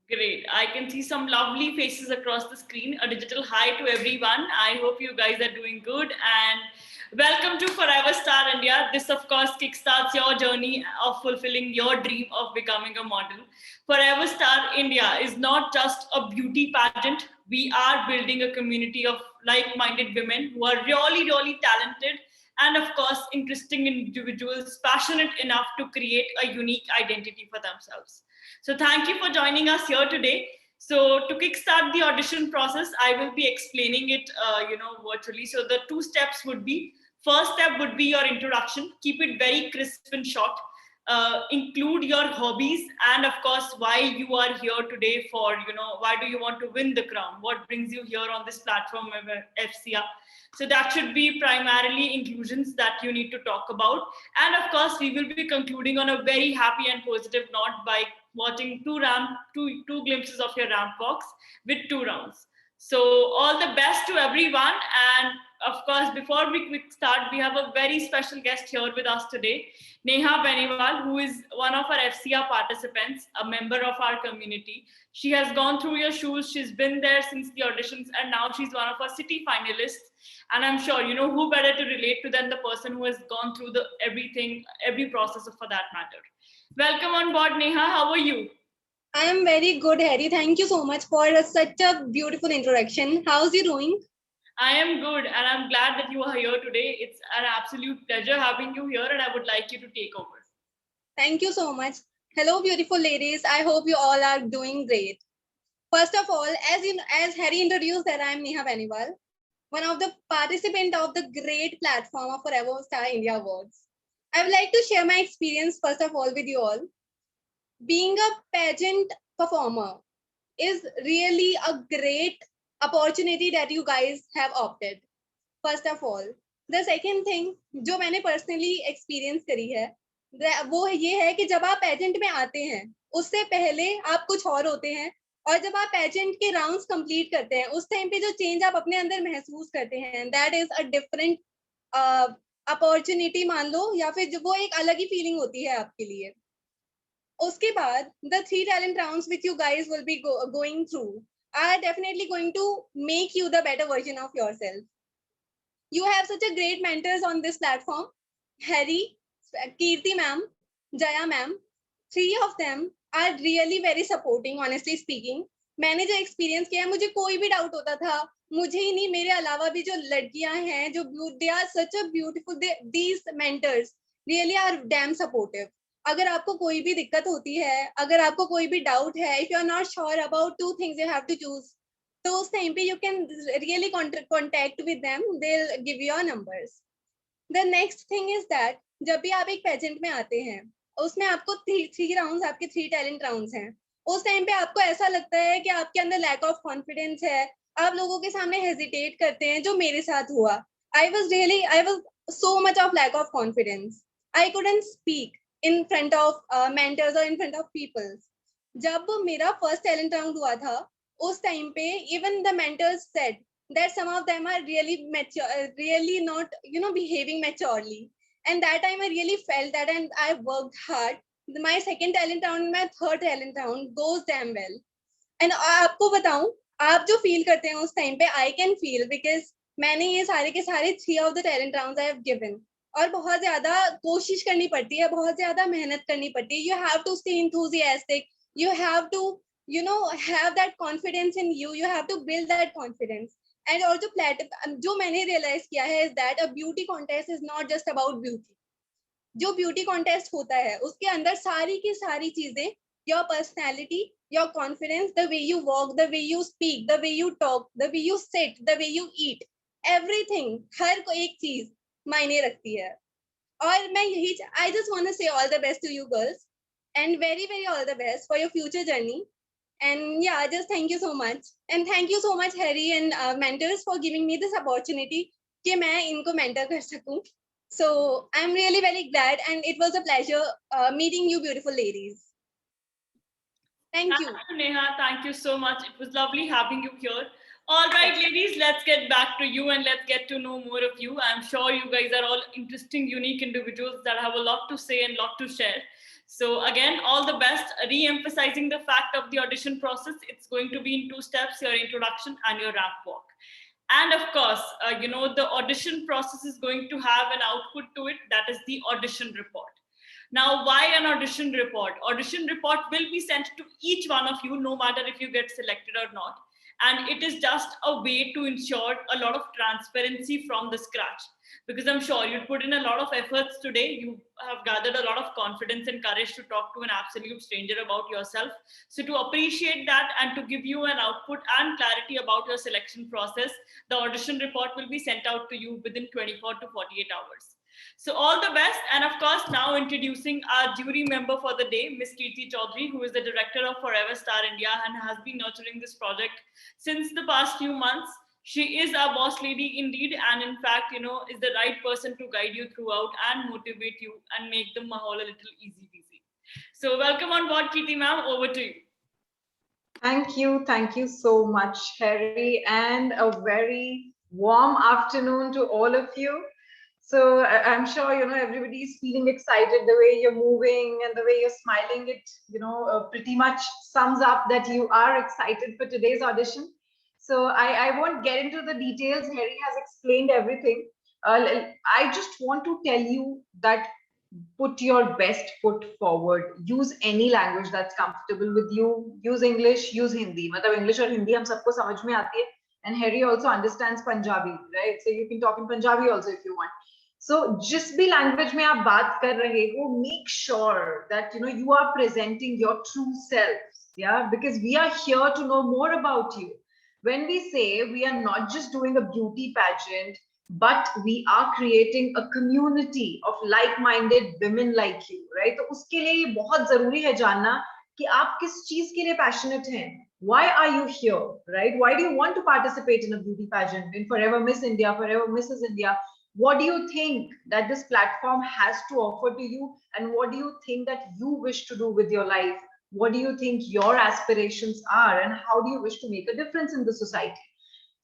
Great. I can see some lovely faces across the screen. A digital hi to everyone. I hope you guys are doing good and welcome to Forever Star India. This, of course, kickstarts your journey of fulfilling your dream of becoming a model. Forever Star India is not just a beauty pageant. We are building a community of like minded women who are really, really talented and, of course, interesting individuals passionate enough to create a unique identity for themselves. So thank you for joining us here today. So to kickstart the audition process, I will be explaining it, virtually. So the two steps would be: first step would be your introduction. Keep it very crisp and short. Include your hobbies and, of course, why you are here today. For why do you want to win the crown? What brings you here on this platform, FCR? So that should be primarily inclusions that you need to talk about. And of course, we will be concluding on a very happy and positive note by watching two glimpses of your ramp walks with 2 rounds. So all the best to everyone. And of course, before we start, we have a very special guest here with us today, Neha Beniwal, who is one of our FCR participants, a member of our community. She has gone through your shoes. She's been there since the auditions, and now she's one of our city finalists. And I'm sure, who better to relate to than the person who has gone through the everything, every process for that matter. Welcome on board, Neha. How are you? I am very good, Harry. Thank you so much for such a beautiful introduction. How's you doing? I am good, and I'm glad that you are here today. It's an absolute pleasure having you here, and I would like you to take over. Thank you so much. Hello, beautiful ladies. I hope you all are doing great. First of all, as Harry introduced that I am Neha Beniwal, one of the participant of the great platform of Forever Star India Awards. I would like to share my experience first of all with you all. Being a pageant performer is really a great opportunity that you guys have opted. First of all, the second thing जो मैंने personally experience करी है वो ये है कि जब आप पेजेंट में आते हैं उससे पहले आप कुछ और होते हैं और जब आप पेजेंट के राउंड्स कंप्लीट करते हैं उस टाइम पे जो चेंज आप अपने अंदर महसूस करते हैं that is a different opportunity मान लो या फिर वो एक अलग ही फीलिंग होती है आपके लिए उसके बाद the 3 talent rounds which you guys will be going through are definitely going to make you the better version of yourself. You have such a great mentors on this platform. Harry, Kirti ma'am, Jaya ma'am, 3 of them are really very supporting, honestly speaking. मैंने जो experience किया है मुझे कोई भी doubt होता था मुझे ही नहीं मेरे अलावा भी जो लड़कियां हैं जो they are such a beautiful these mentors really are damn supportive अगर आपको कोई भी दिक्कत होती है अगर आपको कोई भी डाउट है if you are not sure about 2 things you have to choose तो उस टाइम पे you can really contact with them they will give you your numbers the next thing is that जब भी आप एक पेजेंट में आते हैं उसमें आपको थ्री राउंड्स आपके 3 talent राउंड्स हैं उस टाइम पे आपको ऐसा लगता है कि आपके अंदर लैक ऑफ कॉन्फिडेंस है आप लोगों के सामने हेजिटेट करते हैं जो मेरे साथ हुआ I was so much of lack of confidence I couldn't speak in front of mentors or in front of people जब मेरा फर्स्ट टैलेंट राउंड हुआ था उस टाइम पे even the mentors said that some of them are really mature really not behaving maturely and that time I really felt that and I worked hard my second talent round my third talent round goes damn well and आपको बताऊं आप जो feel करते हैं उस time पे I can feel because मैंने ये सारे के सारे 3 of the talent rounds I have given और बहुत ज्यादा कोशिश करनी पड़ती है बहुत ज्यादा मेहनत करनी पड़ती है you have to stay enthusiastic you have to have that confidence in you have to build that confidence and also जो मैंने realize किया है is that a beauty contest is not just about beauty जो beauty contest होता है उसके अंदर सारी की सारी चीजें your personality your confidence the way you walk the way you speak the way you talk the way you sit the way you eat everything हर को एक चीज मायने रखती है और मैं यही I just want to say all the best to you girls and very very all the best for your future journey and yeah just thank you so much and thank you so much Harry and mentors for giving me this opportunity कि मैं इनको mentor कर सकूं so I'm really very glad and it was a pleasure meeting you beautiful ladies thank you Neha, thank you so much. It was lovely having you here. All right, ladies, let's get back to you and let's get to know more of you. I'm sure you guys are all interesting, unique individuals that have a lot to say and lot to share. So again, all the best. Re-emphasizing the fact of the audition process, it's going to be in 2 steps: your introduction and your ramp walk. And of course, the audition process is going to have an output to it, that is the audition report. Now, why an audition report? Audition report will be sent to each one of you, no matter if you get selected or not. And it is just a way to ensure a lot of transparency from the scratch. Because I'm sure you put in a lot of efforts today. You have gathered a lot of confidence and courage to talk to an absolute stranger about yourself. So to appreciate that and to give you an output and clarity about your selection process, the audition report will be sent out to you within 24 to 48 hours. So all the best. And of course, now introducing our jury member for the day, Ms. Kirti Chaudhary, who is the director of Forever Star India and has been nurturing this project since the past few months. She is our boss lady indeed. And in fact, is the right person to guide you throughout and motivate you and make the mahal a little easy peasy. So welcome on board, Kirti ma'am. Over to you. Thank you so much, Harry, and a very warm afternoon to all of you. So I'm sure, everybody is feeling excited. The way you're moving and the way you're smiling, it, pretty much sums up that you are excited for today's audition. So I won't get into the details. Harry has explained everything. I just want to tell you that put your best foot forward. Use any language that's comfortable with you. Use English, use Hindi. मतलब English और Hindi हम सबको समझ में आती है. And Harry also understands Punjabi, right? So you can talk in Punjabi also if you want. So जिस भी language में आप बात कर रहे हो, make sure that you are presenting your true self. Yeah, because we are here to know more about you. When we say we are not just doing a beauty pageant, but we are creating a community of like-minded women like you, right? तो उसके लिए बहुत जरूरी है जानना कि आप किस चीज के लिए passionate हैं. Why are you here, right? Why do you want to participate in a beauty pageant, in Forever Miss India, Forever Mrs. India? What do you think that this platform has to offer to you, and what do you think that you wish to do with your life? What do you think your aspirations are, and how do you wish to make a difference in the society?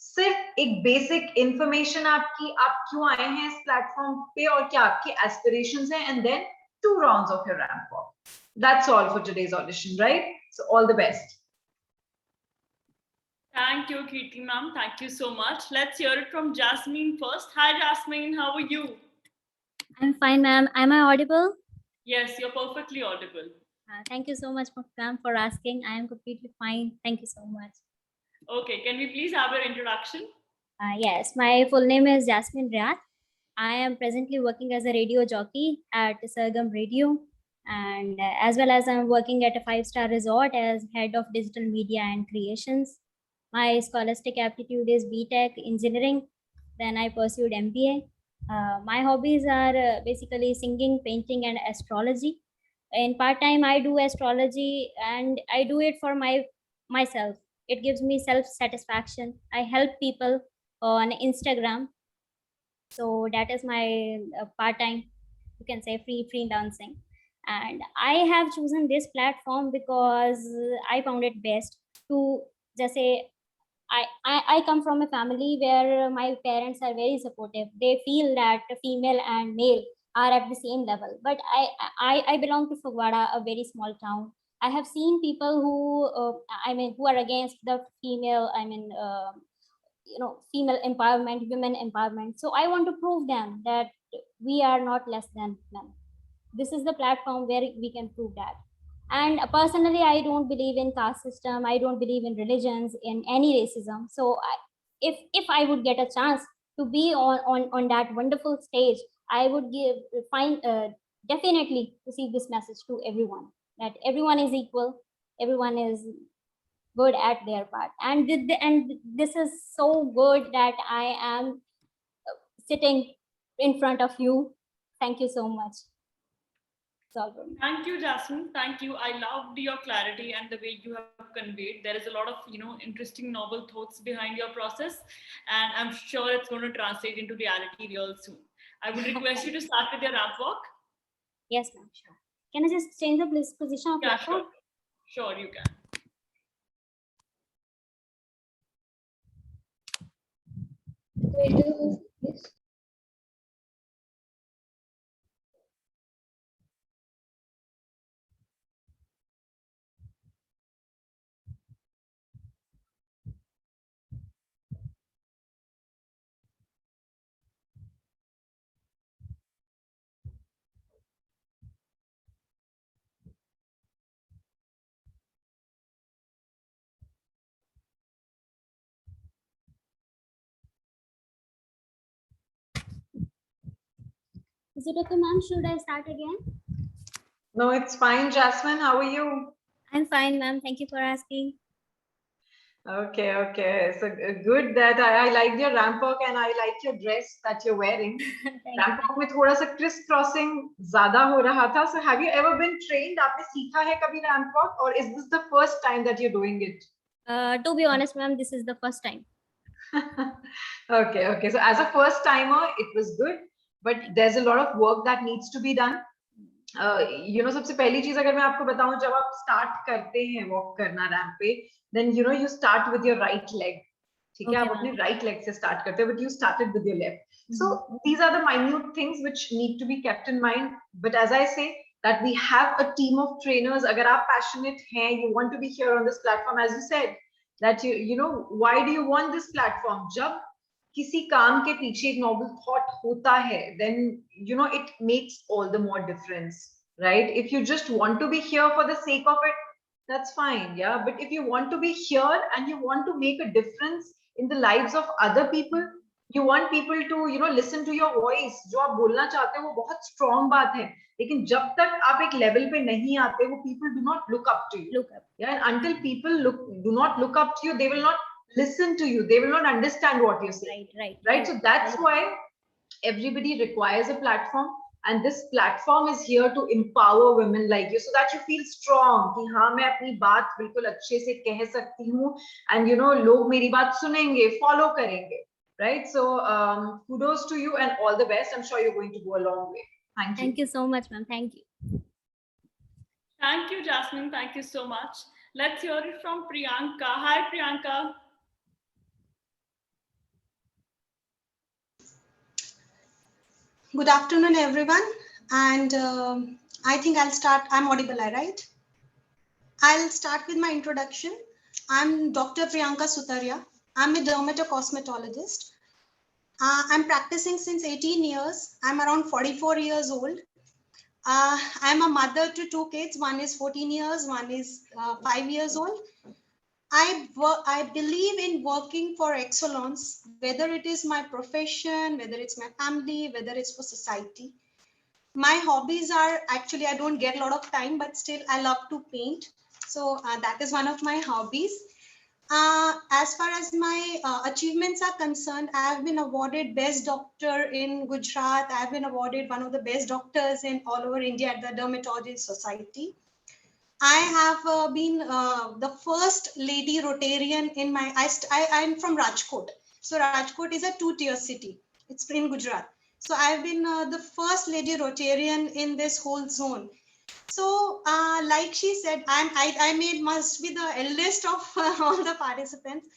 सिर्फ एक basic information आपकी, आप क्यों आए हैं इस platform पे और क्या आपके एस्पिरेशंस हैं, and then 2 rounds of your ramp walk. That's all for today's audition, right? So all the best. Thank you, Kirti ma'am. Thank you so much. Let's hear it from Jasmine first. Hi, Jasmine. How are you? I'm fine, ma'am. Am I audible? Yes, you're perfectly audible. Thank you so much, ma'am, for asking. I am completely fine. Thank you so much. Okay, can we please have your introduction? Yes, my full name is Jasmine Riyad. I am presently working as a radio jockey at Sargam Radio, and as well as I'm working at a 5-star resort as head of digital media and creations. My scholastic aptitude is BTech engineering. Then I pursued MBA. My hobbies are basically singing, painting, and astrology. In part-time, I do astrology, and I do it for myself. It gives me self-satisfaction. I help people on Instagram. So that is my part-time, you can say, freelancing. And I have chosen this platform because I found it best to just say, I come from a family where my parents are very supportive. They feel that female and male are at the same level. But I belong to Fagwada, a very small town. I have seen people who are against the female, female empowerment, women empowerment. So I want to prove them that we are not less than men. This is the platform where we can prove that. And personally, I don't believe in caste system. I don't believe in religions, in any racism. So if I would get a chance to be on that wonderful stage, I would definitely receive this message to everyone, that everyone is equal, everyone is good at their part. And this is so good that I am sitting in front of you. Thank you so much. Thank you, Jasmine. Thank you. I loved your clarity and the way you have conveyed. There is a lot of, interesting, novel thoughts behind your process, and I'm sure it's going to translate into reality real soon. I would request you to start with your ramp walk. Yes, ma'am. Sure. Can I just change the position of yeah, platform? Sure, you can. Is it okay, ma'am? Should I start again? No, it's fine, Jasmine. How are you? I'm fine, ma'am. Thank you for asking. Okay, okay. So good that I liked your ramp walk and I liked your dress that you're wearing. Thank ramp walk में थोड़ा सा Chris crossing ज्यादा हो रहा था. So have you ever been trained? आपने सीखा है कभी ramp walk, or is this the first time that you're doing it? To be honest, ma'am, this is the first time. Okay, okay. So as a first timer, it was good, but there's a lot of work that needs to be done. सबसे पहली चीज अगर मैं आपको बताऊं, जब आप start करते हैं वॉक करना रैंप पे, then you start with your right leg. ठीक है, Okay, आप अपने ma'am. राइट लेग से स्टार्ट करते हो, but you started with your left. So these are the minute things which need to be kept in mind. But as I say, that we have a team of trainers. अगर आप passionate हैं, you want to be here on this platform, as you said, that why do you want this platform? जब किसी काम के पीछे एक noble thought होता है, then it makes all the more difference, right? If you just want to be here for the sake of it, that's fine, yeah. But if you want to be here and you want to make a difference in the lives of other people, you want people to listen to your voice. जो आप बोलना चाहते हो वो बहुत strong बात है, लेकिन जब तक आप एक level पे नहीं आते, वो people do not look up to you. Look up. Yeah, and until people do not look up to you, they will not listen to you, they will not understand what you're saying. Right. So that's why everybody requires a platform, and this platform is here to empower women like you, so that you feel strong कि हाँ मैं अपनी बात बिल्कुल अच्छे से कह सकती हूँ, and लोग मेरी बात सुनेंगे, follow करेंगे. Right. So kudos to you and all the best. I'm sure you're going to go a long way. Thank you. Thank you so much, ma'am. Thank you. Thank you, Jasmine. Thank you so much. Let's hear it from Priyanka. Hi, Priyanka. Good afternoon, everyone. And I think I'll start. I'm audible, right? I'll start with my introduction. I'm Dr. Priyanka Sutaria. I'm a dermatocosmetologist. I'm practicing since 18 years. I'm around 44 years old. I'm a mother to two kids. One is 14 years, one is 5 years old. I believe in working for excellence, whether it is my profession, whether it's my family, whether it's for society. My hobbies are, actually, I don't get a lot of time, but still I love to paint. So that is one of my hobbies. As far as my achievements are concerned, I have been awarded Best Doctor in Gujarat. I have been awarded one of the best doctors in all over India at the Dermatology Society. I have been the first lady Rotarian in my, I'm from Rajkot. So Rajkot is a two-tier city. It's in Gujarat. So I've been the first lady Rotarian in this whole zone. So like she said, I must be the eldest of all the participants.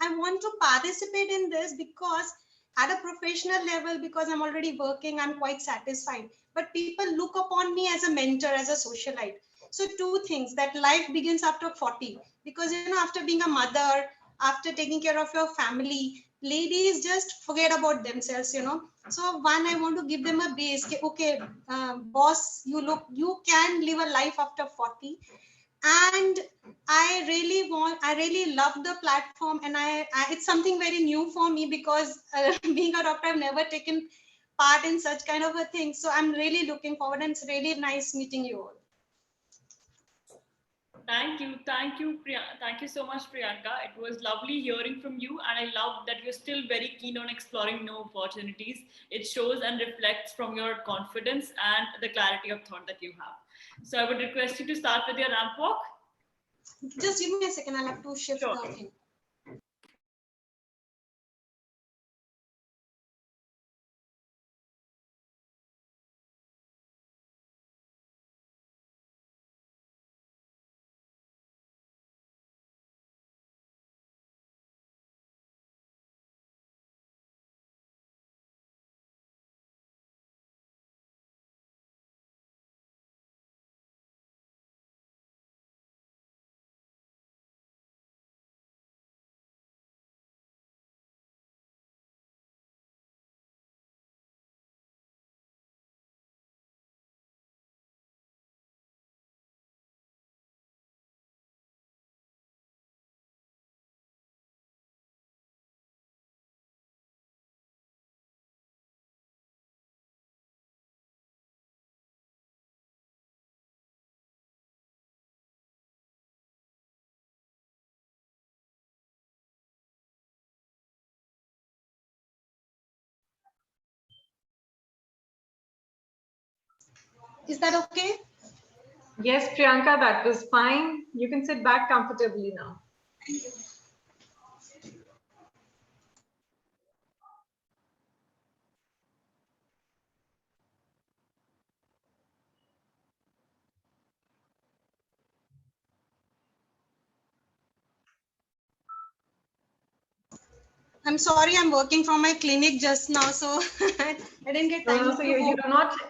I want to participate in this because at a professional level, because I'm already working, I'm quite satisfied. But people look upon me as a mentor, as a socialite. So two things, that life begins after 40, because after being a mother, after taking care of your family, ladies just forget about themselves. So one, I want to give them a base. Okay, boss, you can live a life after 40. And I really love the platform, and it's something very new for me, because being a doctor, I've never taken part in such kind of a thing. So I'm really looking forward, and it's really nice meeting you all. Thank you. Thank you so much, Priyanka. It was lovely hearing from you, and I love that you're still very keen on exploring new opportunities. It shows and reflects from your confidence and the clarity of thought that you have. So I would request you to start with your ramp walk. Just give me a second, I'll have to shift Sure. the thing. Is that okay? Yes, Priyanka, that was fine. You can sit back comfortably now. Thank you. I'm sorry, I'm working from my clinic just now, so I didn't get No, time no, so to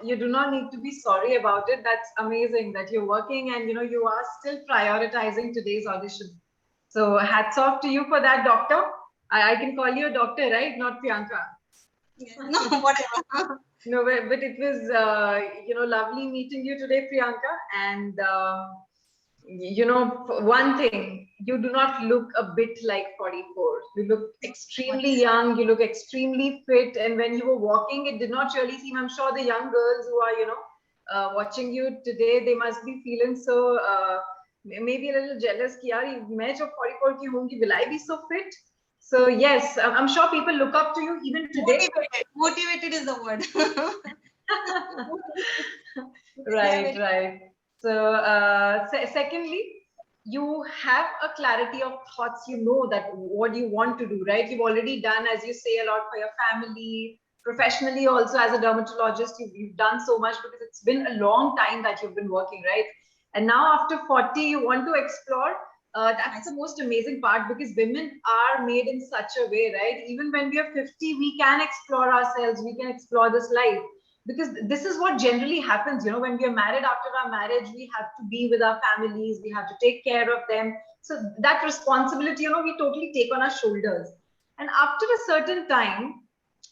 you do not need to be sorry about it. That's amazing that you're working and you are still prioritizing today's audition. So hats off to you for that, doctor. I can call you a doctor, right? Not Priyanka. Yeah, no, whatever. No, but it was lovely meeting you today, Priyanka. And one thing, you do not look a bit like 44. You look extremely young, you look extremely fit. And when you were walking, it did not really seem, I'm sure the young girls who are, watching you today, they must be feeling so, maybe a little jealous ki yaar, main jo 44 ki hoongi, will I be so fit? So yes, I'm sure people look up to you even today. Motivated is the word. Right, right. So, secondly, you have a clarity of thoughts. You know that what you want to do, right? You've already done, as you say, a lot for your family, professionally also as a dermatologist. You've done so much because it's been a long time that you've been working, right? And now after 40, you want to explore. That's the most amazing part because women are made in such a way, right? Even when we are 50, we can explore ourselves, we can explore this life because this is what generally happens, when we are married. After our marriage, we have to be with our families, we have to take care of them. So that responsibility, we totally take on our shoulders. And after a certain time,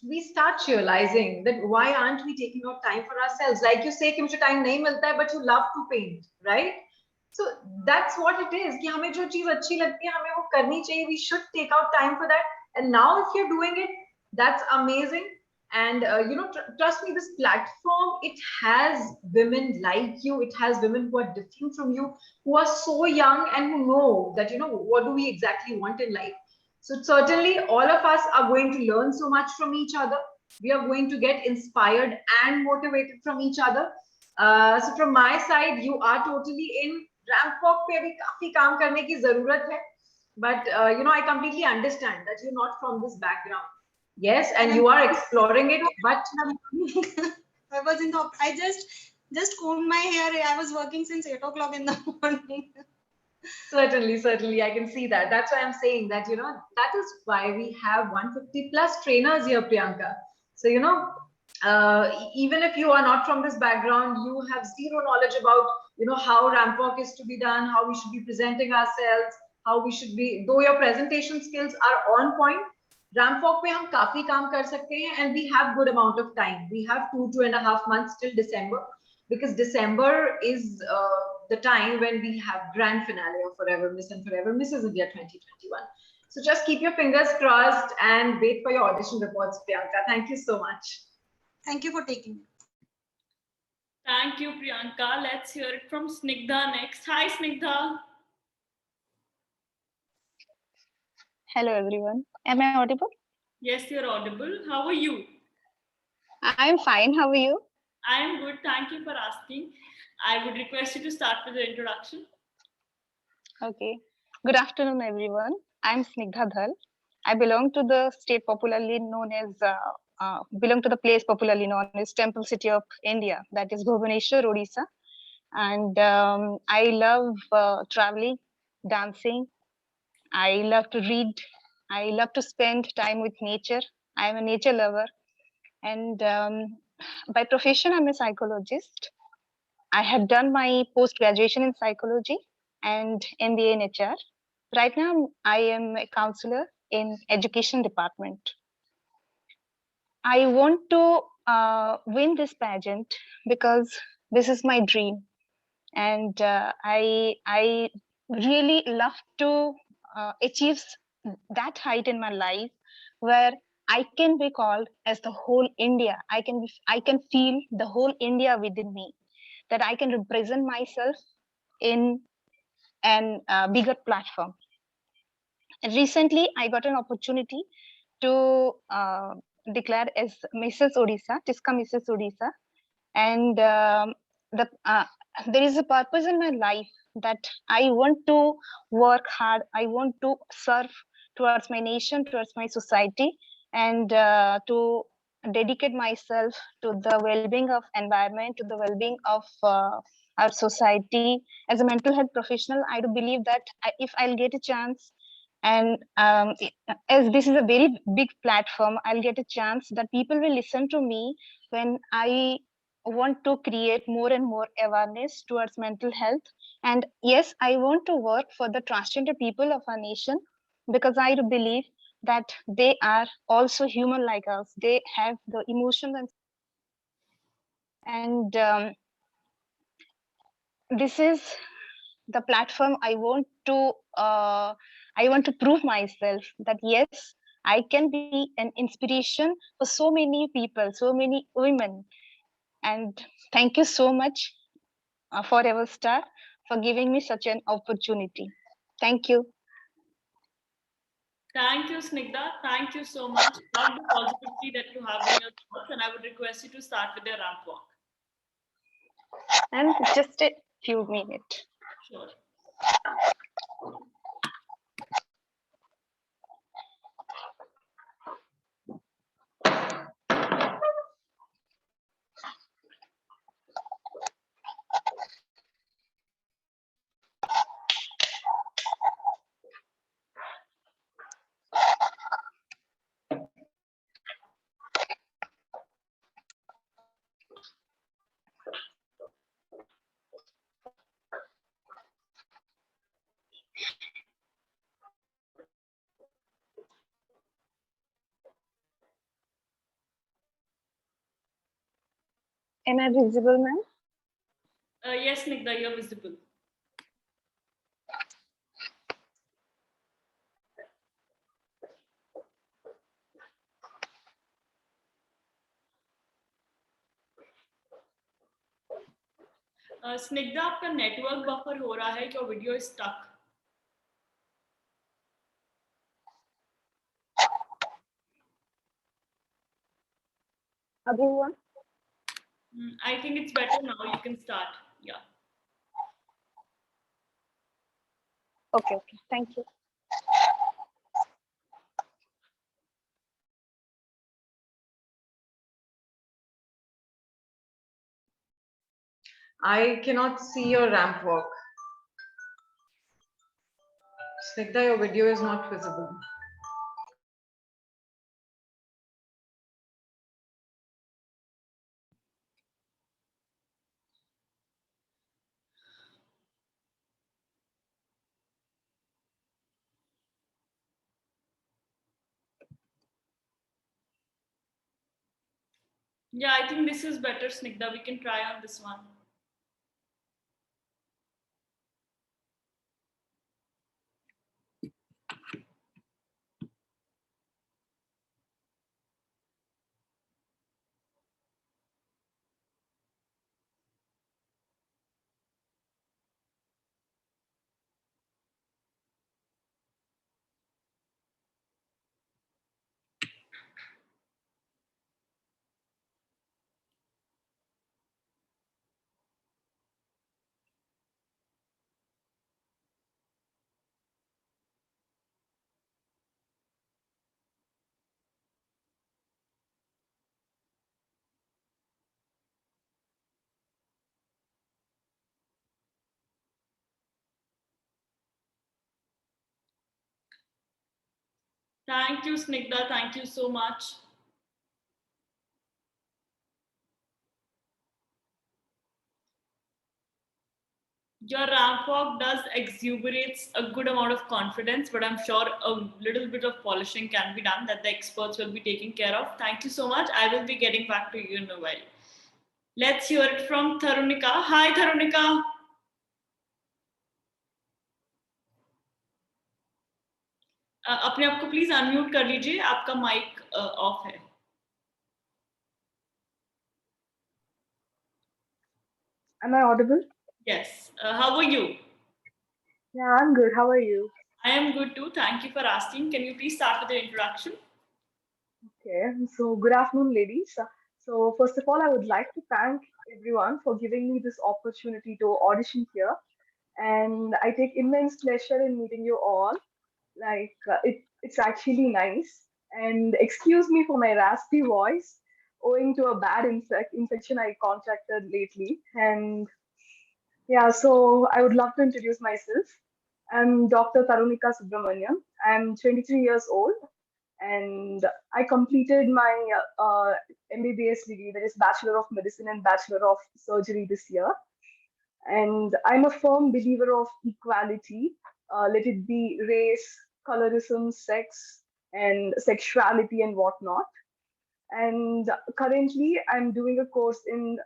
we start realizing that why aren't we taking out time for ourselves? Like you say कि मुझे time नहीं मिलता है, but you love to paint, right? So that's what it is कि हमें जो चीज अच्छी लगती है, हमें वो करनी चाहिए. We should take out time for that. And now if you're doing it, that's amazing. And trust me, this platform, it has women like you. It has women who are different from you, who are so young and who know that what do we exactly want in life. So certainly all of us are going to learn so much from each other. We are going to get inspired and motivated from each other. So from my side, you are totally in. Ramp walk पे अभी काफी काम करने की जरूरत है. But I completely understand that you're not from this background. Yes, and you are exploring it, but I was I just combed my hair. I was working since 8 o'clock in the morning. Certainly, I can see that. That's why I'm saying that, that is why we have 150 plus trainers here, Priyanka. So, even if you are not from this background, you have zero knowledge about, how ramp walk is to be done, how we should be presenting ourselves, how we should be, though your presentation skills are on point, ramp walk पे हम काफी काम कर सकते हैं, and we have good amount of time. We have 2.5 months till December, because December is the time when we have grand finale of Forever Miss and Forever Mrs. India 2021. So just keep your fingers crossed and wait for your audition reports, Priyanka. Thank you so much. Thank you for taking it. Thank you, Priyanka. Let's hear it from Snigdha next. Hi, Snigdha. Hello, everyone. Am I audible? Yes, you're audible. How are you? I'm fine. How are you? I am good. Thank you for asking. I would request you to start with the introduction. Okay. Good afternoon, everyone. I'm Snigdha Dhal. I belong to the state popularly known as, belong to the place popularly known as Temple City of India, that is Bhubaneswar, Odisha. And I love traveling, dancing. I love to read. I love to spend time with nature. I'm a nature lover. And by profession, I'm a psychologist. I have done my post-graduation in psychology and MBA in HR. Right now, I am a counselor in education department. I want to win this pageant because this is my dream. And I really love to achieve that height in my life where I can be called as the whole India. I can feel the whole India within me, that I can represent myself in an bigger platform. And recently, I got an opportunity to declare as Mrs. Odisha, Tisca Mrs. Odisha. And there is a purpose in my life that I want to work hard. I want to serve towards my nation, towards my society, and to dedicate myself to the well-being of environment, to the well-being of our society. As a mental health professional, I do believe that if I'll get a chance, and as this is a very big platform, I'll get a chance that people will listen to me when I want to create more and more awareness towards mental health. And yes, I want to work for the transgender people of our nation, because I do believe that they are also human like us. They have the emotions, and this is the platform I want to prove myself that yes, I can be an inspiration for so many people, so many women. And thank you so much, Forever Star, for giving me such an opportunity. Thank you. Thank you, Snigdha. Thank you so much. Love the positivity that you have in your thoughts, and I would request you to start with your ramp walk. And just a few minutes. Sure. Am I visible, ma'am? Yes, Snigdha, you're visible. Snigdha, आपका network buffer हो रहा है, your video is stuck. Everyone? I think it's better now. You can start. Yeah. Okay, thank you. I cannot see your ramp walk. Snigdha, your video is not visible. Yeah, I think this is better, Snigdha. We can try on this one. Thank you, Snigdha. Thank you so much. Your ramp walk does exuberates a good amount of confidence, but I'm sure a little bit of polishing can be done that the experts will be taking care of. Thank you so much. I will be getting back to you in a while. Let's hear it from Tarunika. Hi, Tarunika. अपने आप को please unmute कर लीजिए, आपका mic off है. Am I audible? Yes. How are you? Yeah, I'm good. How are you? I am good too. Thank you for asking. Can you please start with your introduction? Okay, so good afternoon, ladies. So first of all, I would like to thank everyone for giving me this opportunity to audition here. And I take immense pleasure in meeting you all. It's actually nice. And excuse me for my raspy voice, owing to a bad infection I contracted lately. And yeah, so I would love to introduce myself. I'm Dr. Tarunika Subramaniam. I'm 23 years old and I completed my MBBS degree, that is Bachelor of Medicine and Bachelor of Surgery this year. And I'm a firm believer of equality, let it be race, colorism, sex, and sexuality and whatnot. And currently, I'm doing a course in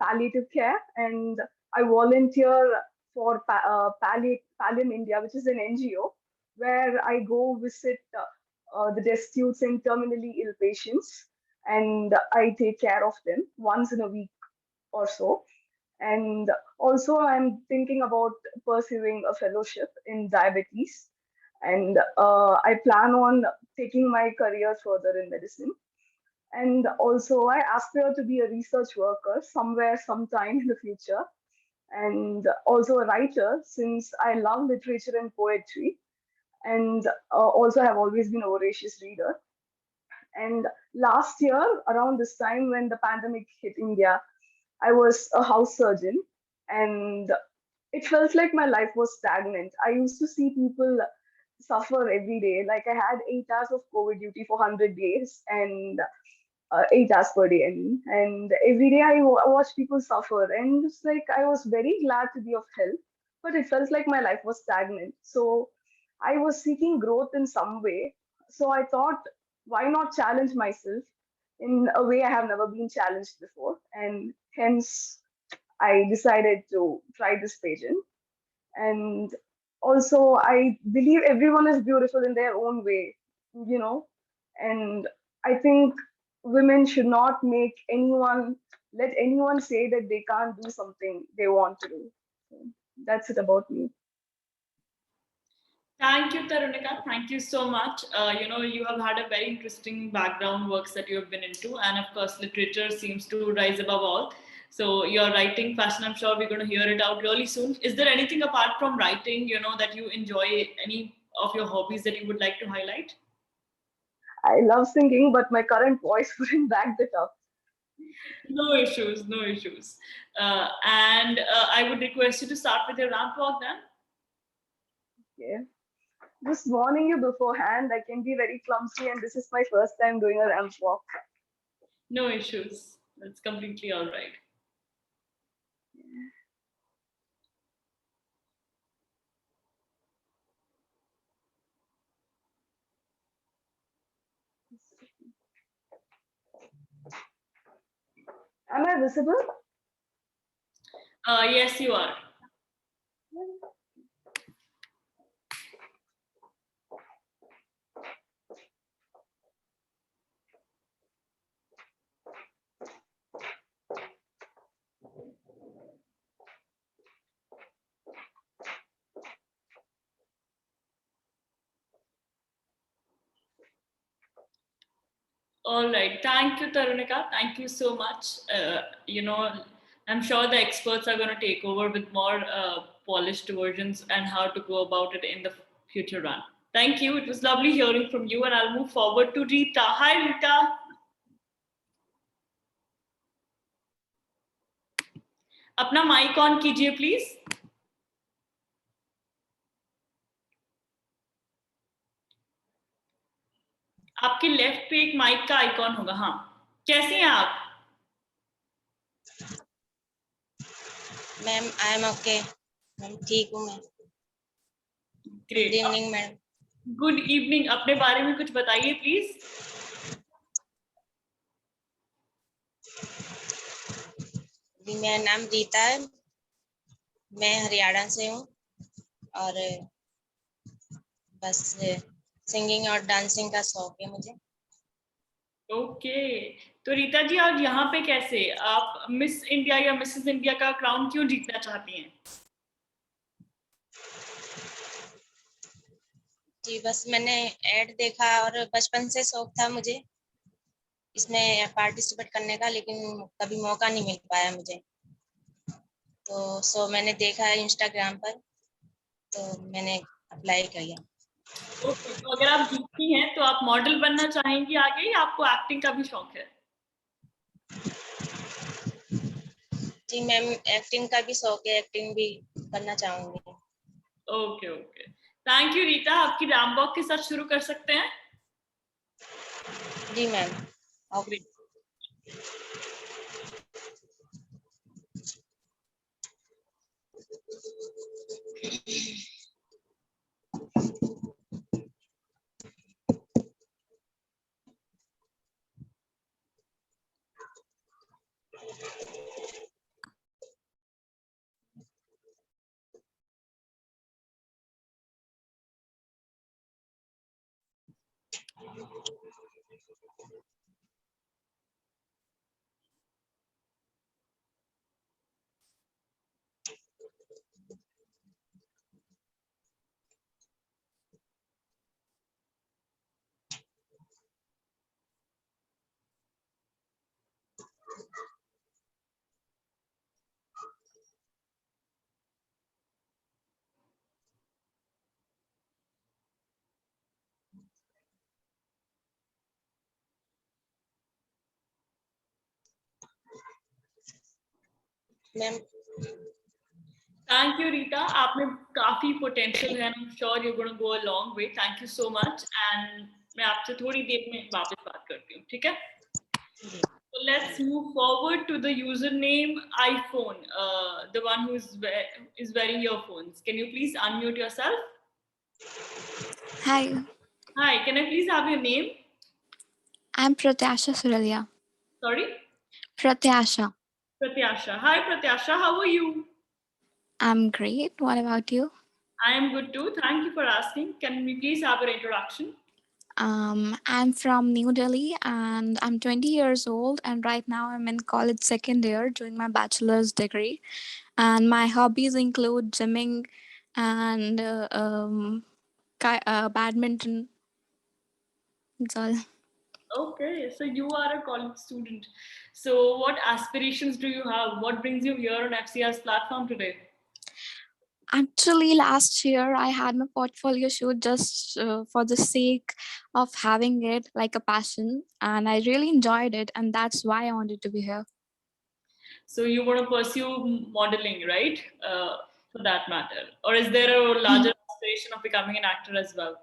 palliative care, and I volunteer for Pallium India, which is an NGO, where I go visit the destitutes and terminally ill patients, and I take care of them once in a week or so. And also, I'm thinking about pursuing a fellowship in diabetes, and I plan on taking my career further in medicine. And also, I aspire to be a research worker somewhere, sometime in the future, and also a writer since I love literature and poetry, and also have always been a voracious reader. And last year, around this time when the pandemic hit India, I was a house surgeon, and it felt like my life was stagnant. I used to see people suffer every day. Like I had 8 hours of COVID duty for 100 days, and 8 hours per day. I mean, and every day I watch people suffer, and it's like I was very glad to be of help, but it felt like my life was stagnant. So I was seeking growth in some way. So I thought, why not challenge myself in a way I have never been challenged before, and hence I decided to try this pageant. And also, I believe everyone is beautiful in their own way, you know, and I think women should not let anyone say that they can't do something they want to do. So that's it about me. Thank you, Tarunika. Thank you so much. You have had a very interesting background, works that you have been into, and of course, literature seems to rise above all. So, your writing passion, I'm sure we're going to hear it out really soon. Is there anything apart from writing, that you enjoy? Any of your hobbies that you would like to highlight? I love singing, but my current voice wouldn't back that up. No issues, no issues. And I would request you to start with your ramp walk then. Okay. Just warning you beforehand, I can be very clumsy, and this is my first time doing a ramp walk. No issues. That's completely all right. Am I visible? Yes, you are. All right. Thank you, Tarunika. Thank you so much. I'm sure the experts are going to take over with more polished versions and how to go about it in the future run. Thank you. It was lovely hearing from you, and I'll move forward to Rita. Hi, Rita. अपना mic on कीजिए please. आपके left पे एक mic का icon होगा. हाँ, कैसी हैं आप? Ma'am I am okay. Ma'am ठीक हूँ मैं. Great. Good evening ma'am. Good evening. अपने बारे में कुछ बताइए प्लीज. मेरा नाम रीता है. मैं हरियाणा से हूँ और बस सिंगिंग और डांसिंग का शौक है मुझे. ओके. तो रीता जी, आज यहाँ पे कैसे आप मिस इंडिया या मिसेस इंडिया का क्राउन क्यों जीतना चाहती हैं? जी बस मैंने ऐड देखा और बचपन से शौक था मुझे इसमें पार्टिसिपेट करने का, लेकिन कभी मौका नहीं मिल पाया मुझे। तो मैंने देखा है इंस्टाग्राम पर, तो मैंने अप्लाई किया। ओके, तो अगर आप जीतती हैं तो आप मॉडल बनना चाहेंगी आगे, या आपको एक्टिंग का भी शौक है? जी मैम, एक्टिंग का भी शौक है, एक्टिंग भी करना चाहूंगी। Okay okay, thank you Rita. आपकी रैम वॉक के साथ शुरू कर सकते हैं? जी ma'am. Great. Ma'am thank you Rita, आप में काफी पोटेंशियल है, I am sure you gonna go a long way. Thank you so much, and मैं आपसे थोड़ी देर में वापस बात करती हूँ, ठीक है? So let's move forward to the username iPhone, the one who is wearing earphones. Can you please unmute yourself? Hi, Hi, can I please have your name? I'm Pratyasha Suralya. Sorry? Pratyasha. Pratyasha. Hi Pratyasha, how are you? I'm great. What about you? I am good too. Thank you for asking. Can we please have your introduction? I'm from New Delhi and I'm 20 years old, and right now I'm in college second year doing my bachelor's degree. And my hobbies include gymming and badminton. That's all. Okay, so you are a college student. So what aspirations do you have? What brings you here on FCR's platform today? Actually, last year I had my portfolio shoot just for the sake of having it like a passion, and I really enjoyed it, and that's why I wanted to be here. So you want to pursue modeling, right? For that matter, or is there a larger aspiration of becoming an actor as well?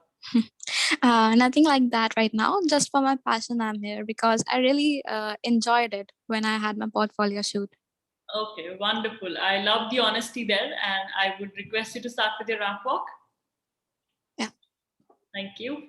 Nothing like that right now. Just for my passion, I'm here because I really enjoyed it when I had my portfolio shoot. Okay, wonderful. I love the honesty there, and I would request you to start with your ramp walk. Yeah. Thank you.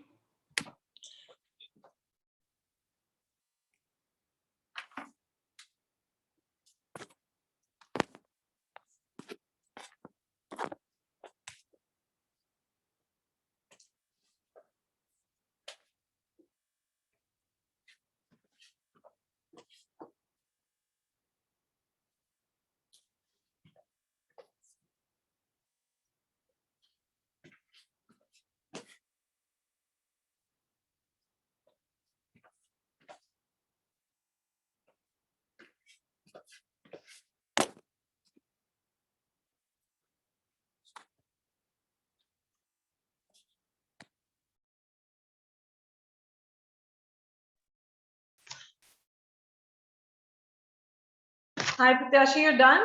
Hi, Pratyasha, you're done?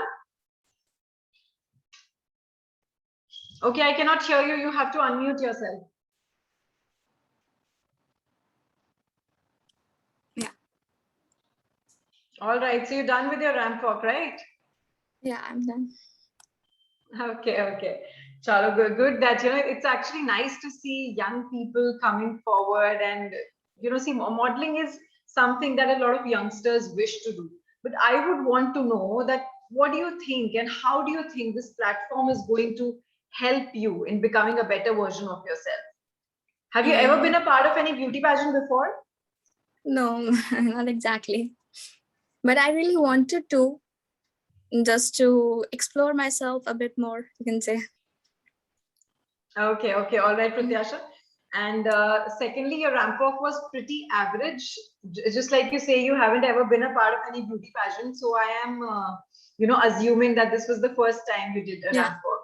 Okay, I cannot hear you. You have to unmute yourself. Yeah. All right, so you're done with your ramp walk, right? Yeah, I'm done. Okay. Chalo, good that, it's actually nice to see young people coming forward and, see, modeling is something that a lot of youngsters wish to do. But I would want to know that what do you think and how do you think this platform is going to help you in becoming a better version of yourself? Have you ever been a part of any beauty pageant before? No, not exactly. But I really wanted to, just to explore myself a bit more, you can say. Okay. All right, Pratyasha. And secondly, your ramp walk was pretty average. Just like you say, you haven't ever been a part of any beauty pageant. So I am, assuming that this was the first time you did a Yeah. ramp walk,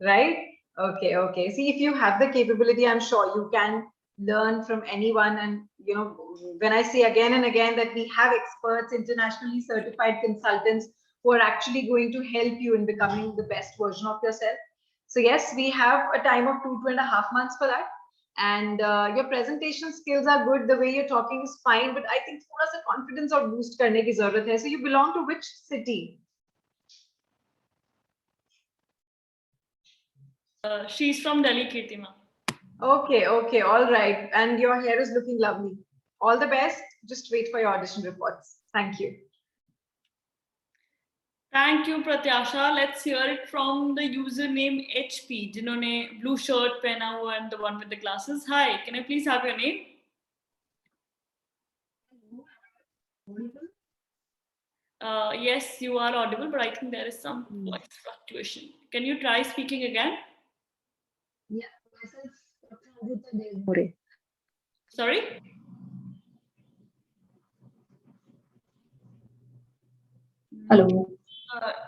right? Okay, okay. See, if you have the capability, I'm sure you can learn from anyone. And, when I say again and again that we have experts, internationally certified consultants who are actually going to help you in becoming the best version of yourself. So yes, we have a time of 2.5 months for that. And your presentation skills are good. The way you're talking is fine, but I think thoda sa confidence or boost karne ki zarurat hai. So you belong to which city? She's from Delhi, Kirtima. Okay, okay, all right. And your hair is looking lovely. All the best. Just wait for your audition reports. Thank you. Thank you, Pratyasha. Let's hear it from the username HP, जिन्होंने blue shirt पहना हुआ and the one with the glasses. Hi, can I please have your name? Yes, you are audible, but I think there is some voice fluctuation. Can you try speaking again? Yeah, myself, Dr. Amrita Devmore. Sorry? Hello.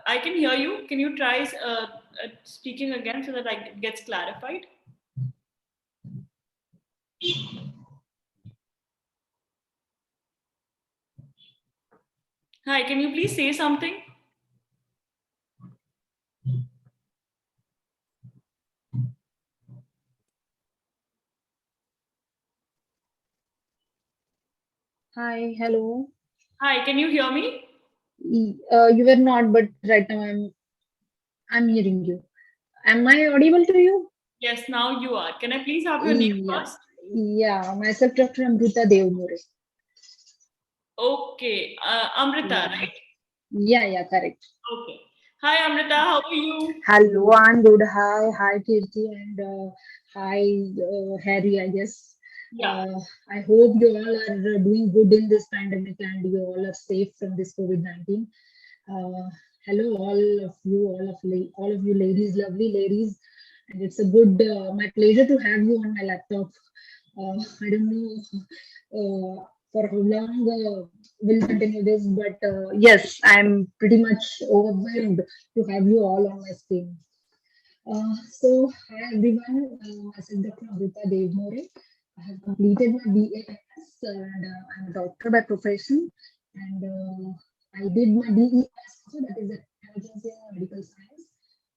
I can hear you. Can you try speaking again so that it gets clarified? Hi, can you please say something? Hi, hello. Hi, can you hear me? You were not, but right now I'm hearing you. Am I audible to you? Yes, now you are. Can I please have your name first? Yeah, myself, Dr. Amrita Devmore. Okay, Amrita, right? Yeah, correct. Okay. Hi, Amrita, how are you? Hello, I'm good. Hi, Kirti, and hi, Harry, I guess. Yeah. I hope you all are doing good in this pandemic and you all are safe from this COVID-19. Hello, all of you ladies, lovely ladies. And it's a good, my pleasure to have you on my laptop. I don't know for how long we'll continue this, but yes, I'm pretty much overwhelmed to have you all on my screen. So, hi everyone, myself Dr. Amrita Devmore. I have completed my BAMS and I'm a doctor by profession. And I did my DES also, that is Emergency and Medical Science.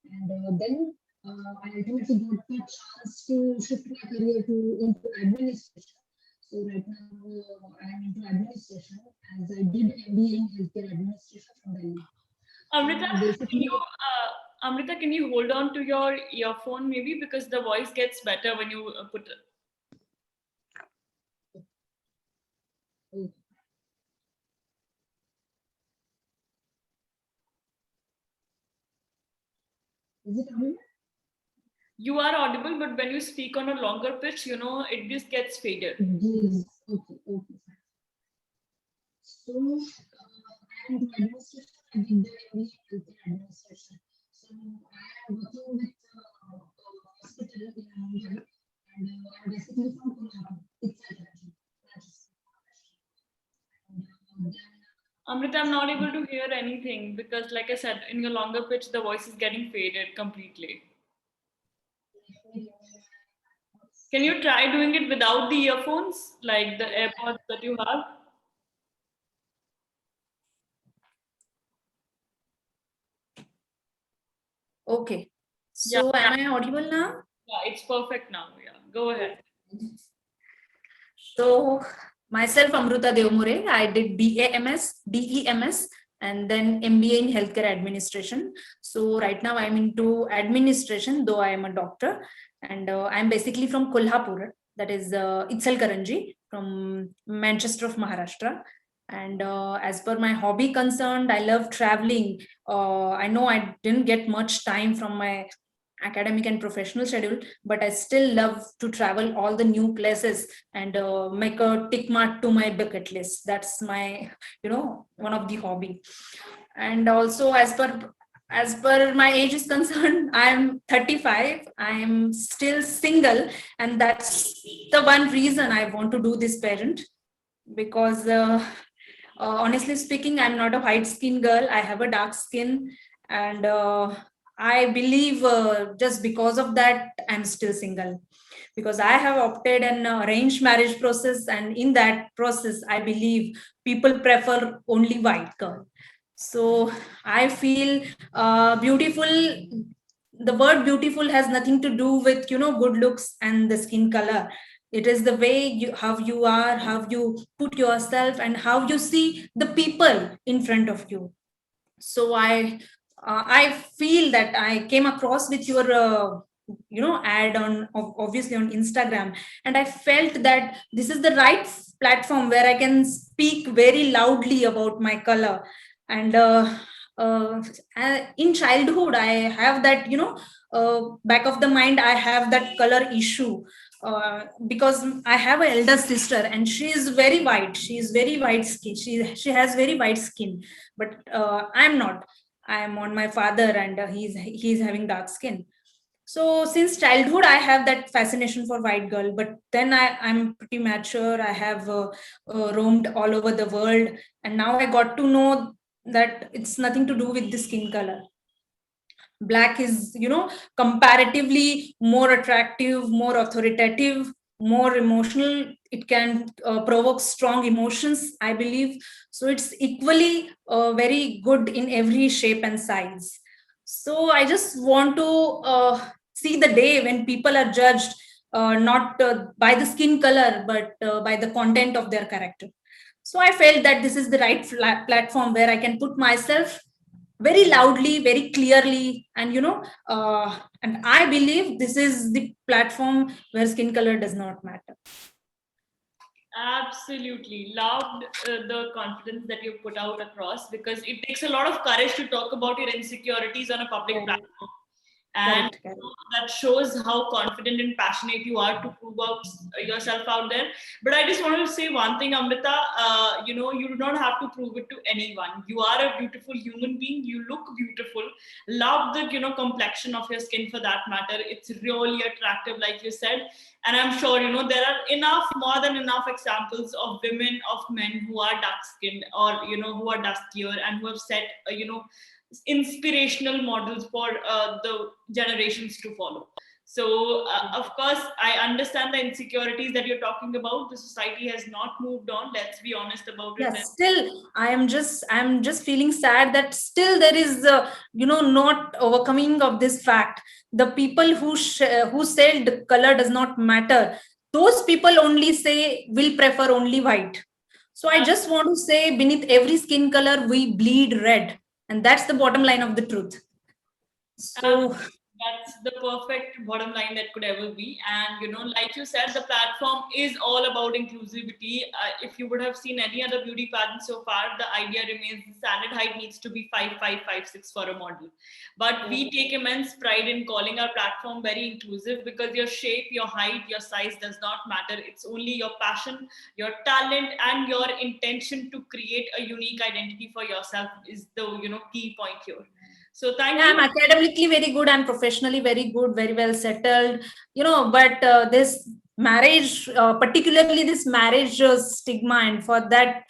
And then I ultimately got the chance to shift my career into administration. So right now I'm into administration as I did MBA in healthcare administration from Delhi. Amrita, can you hold on to your earphone maybe, because the voice gets better when you put it. Is it audible? You are audible, but when you speak on a longer pitch, it just gets faded. Yes. Okay. So, I'm in administration. I did the MBA in healthcare administration. So, I am working with a hospital in Mumbai, and I'm basically from Kolhapur. It's Amrita, I'm not able to hear anything because, like I said, in your longer pitch, the voice is getting faded completely. Can you try doing it without the earphones, like the AirPods that you have? Okay. So am I audible now? Yeah, it's perfect now. Yeah, go ahead. So myself, Amrita Devmore, I did BAMS, DEMS, and then MBA in healthcare administration. So right now I'm into administration, though I am a doctor, and I'm basically from Kolhapur, that is Ichalkaranji, from Manchester of Maharashtra. And as per my hobby concerned, I love traveling. I know I didn't get much time from my academic and professional schedule, but I still love to travel all the new places and make a tick mark to my bucket list. That's my, one of the hobby. And also, as per as per my age is concerned, I'm 35. I'm still single, and that's the one reason I want to do this pageant. Because honestly speaking, I'm not a white skin girl. I have a dark skin, and I believe just because of that, I'm still single. Because I have opted an arranged marriage process, and in that process, I believe people prefer only white girl. So I feel beautiful. The word beautiful has nothing to do with good looks and the skin color. It is the way how you are, how you put yourself, and how you see the people in front of you. So I feel that I came across with your ad on obviously on Instagram, and I felt that this is the right platform where I can speak very loudly about my color. And uh, in childhood, I have that back of the mind, I have that color issue, because I have an elder sister, and she is very white. She is very white skin. She has very white skin, but I'm not. I am on my father, and he's having dark skin. So since childhood, I have that fascination for white girl. But then I'm pretty mature. I have roamed all over the world, and now I got to know that it's nothing to do with the skin color. Black is comparatively more attractive, more authoritative, more emotional. It can provoke strong emotions, I believe. So it's equally very good in every shape and size. So I just want to see the day when people are judged not by the skin color, but by the content of their character. So I felt that this is the right platform where I can put myself very loudly, very clearly, and and I believe this is the platform where skin color does not matter. Absolutely loved the confidence that you put out across, because it takes a lot of courage to talk about your insecurities on a public platform. And Correct. that shows how confident and passionate you are to prove out yourself out there. But I just wanted to say one thing, Amrita. You do not have to prove it to anyone. You are a beautiful human being. You look beautiful. Love the complexion of your skin, for that matter. It's really attractive, like you said. And I'm sure there are more than enough examples of women, of men who are dark skinned, or who are duskier, and who have set inspirational models for the generations to follow. So of course, I understand the insecurities that you're talking about. The society has not moved on, let's be honest about it. Yes, still I'm just feeling sad that still there is not overcoming of this fact. The people who said color does not matter, those people only say will prefer only white. So I just want to say, beneath every skin color we bleed red, and that's the bottom line of the truth. So That's the perfect bottom line that could ever be. And like you said, the platform is all about inclusivity. If you would have seen any other beauty pageant so far, the idea remains the standard height needs to be 5'5", 5'6" for a model. But we take immense pride in calling our platform very inclusive, because your shape, your height, your size does not matter. It's only your passion, your talent, and your intention to create a unique identity for yourself is the key point here. So thank you. I'm academically very good. I'm professionally very good, very well settled. But this marriage, particularly this marriage stigma, and for that,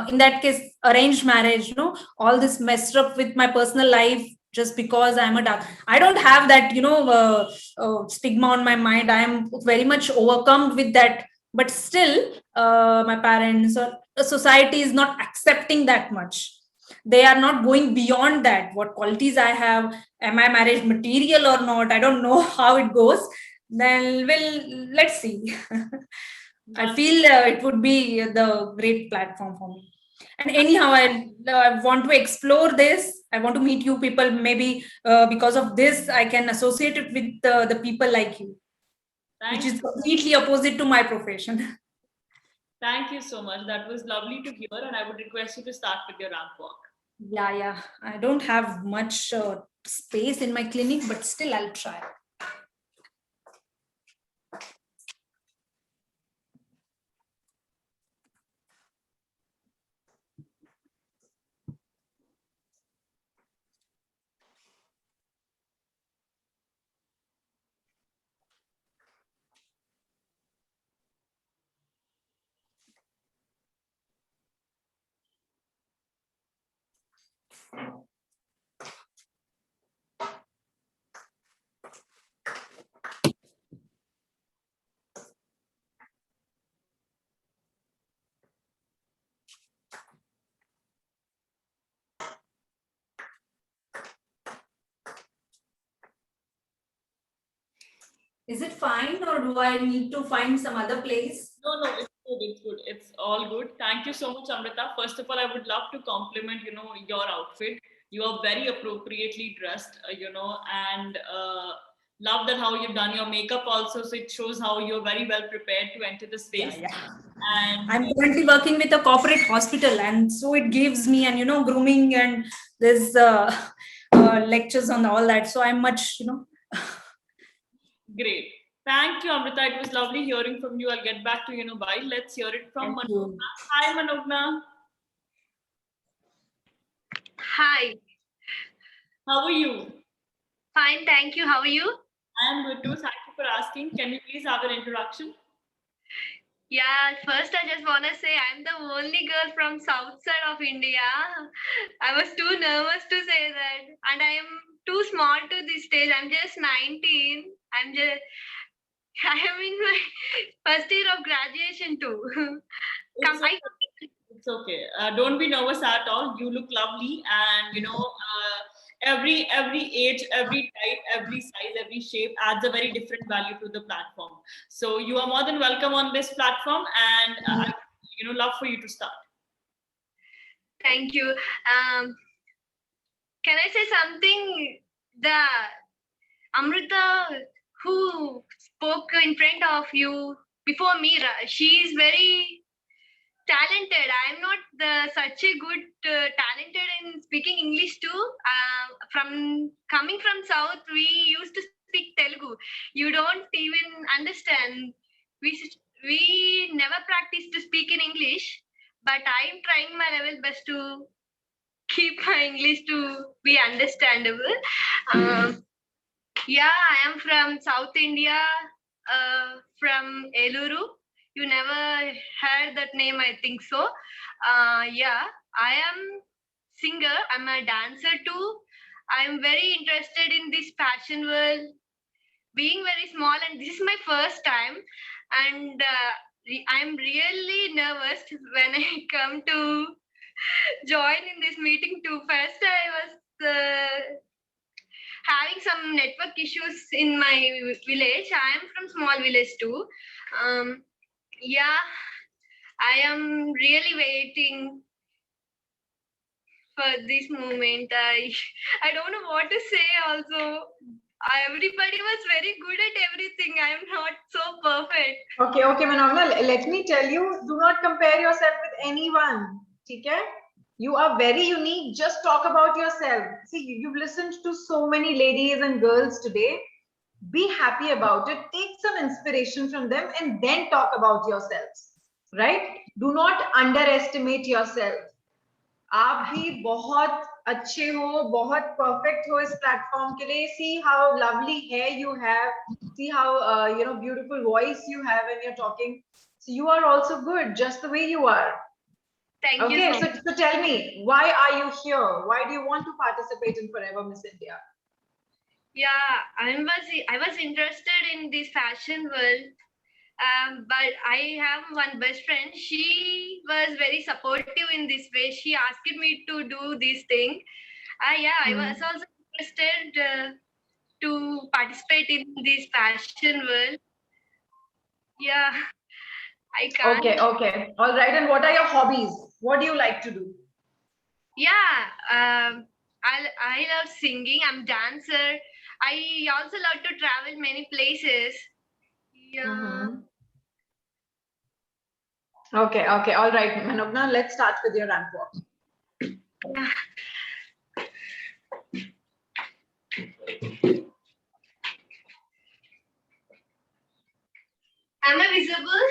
in that case, arranged marriage. All this messed up with my personal life just because I'm a dark. I don't have that, stigma on my mind. I am very much overcome with that. But still, my parents or society is not accepting that much. They are not going beyond that. What qualities I have, am I marriage material or not? I don't know how it goes. Then let's see. I feel it would be the great platform for me. And anyhow, I want to explore this. I want to meet you people. Maybe because of this, I can associate it with the people like you, which is completely opposite to my profession. Thank you so much. That was lovely to hear. And I would request you to start with your ramp walk. Yeah. I don't have much space in my clinic, but still I'll try. Is it fine or do I need to find some other place? No, no, it's good. It's good. It's all good. Thank you so much, Amrita. First of all, I would love to compliment, your outfit. You are very appropriately dressed, and love that how you've done your makeup also. So it shows how you're very well prepared to enter the space. Yeah. And I'm currently working with a corporate hospital, and so it gives me, and grooming, and there's lectures on all that. So I'm much, great. Thank you, Amrita. It was lovely hearing from you. I'll get back to bye. Let's hear it from Thank Manogna. you. Hi, Manogna. Hi, How are you? fine, thank you. How are you? I am good too. Thank you for asking. Can you please have an introduction? Yeah, first I just want to say I'm the only girl from south side of India. I was too nervous to say that, and I am too small to this stage. I'm just 19. I am in my first year of graduation too. It's okay. It's okay. Don't be nervous at all. You look lovely, and every age, every type, every size, every shape adds a very different value to the platform. So you are more than welcome on this platform, and I love for you to start. Thank you. Can I say something? The Amrita who spoke in front of you before me, she is very talented. I'm not such a good talented in speaking English too. From coming from South, we used to speak Telugu. You don't even understand. We never practiced to speak in English, but I'm trying my level best to keep my English to be understandable. Yeah, I am from South India, from Eluru. You never heard that name, I think so. Yeah, I am singer. I'm a dancer too. I'm very interested in this fashion world. Being very small, and this is my first time, and I'm really nervous when I come to join in this meeting too. First, I was having some network issues in my village. I am from small village too. Yeah, I am really waiting for this moment. I don't know what to say also. Everybody was very good at everything. I am not so perfect. Okay, Manogna, let me tell you, do not compare yourself with anyone. Okay? You are very unique. Just talk about yourself. See, you've listened to so many ladies and girls today. Be happy about it. Take some inspiration from them and then talk about yourselves. Right? Do not underestimate yourself. आप भी बहुत अच्छे हो, बहुत perfect हो इस platform के लिए. See how lovely hair you have. See how beautiful voice you have when you're talking. So you are also good, just the way you are. Thank you so much. So tell me, why are you here? Why do you want to participate in Forever Miss India? Yeah, I was interested in this fashion world. But I have one best friend. She was very supportive in this way. She asked me to do this thing. Yeah, I was also interested to participate in this fashion world. Yeah, I can't. Okay. All right. And what are your hobbies? What do you like to do? Yeah, I love singing. I'm dancer. I also love to travel many places. Yeah. Okay. All right, Manogna, let's start with your ramp walk. Am I visible?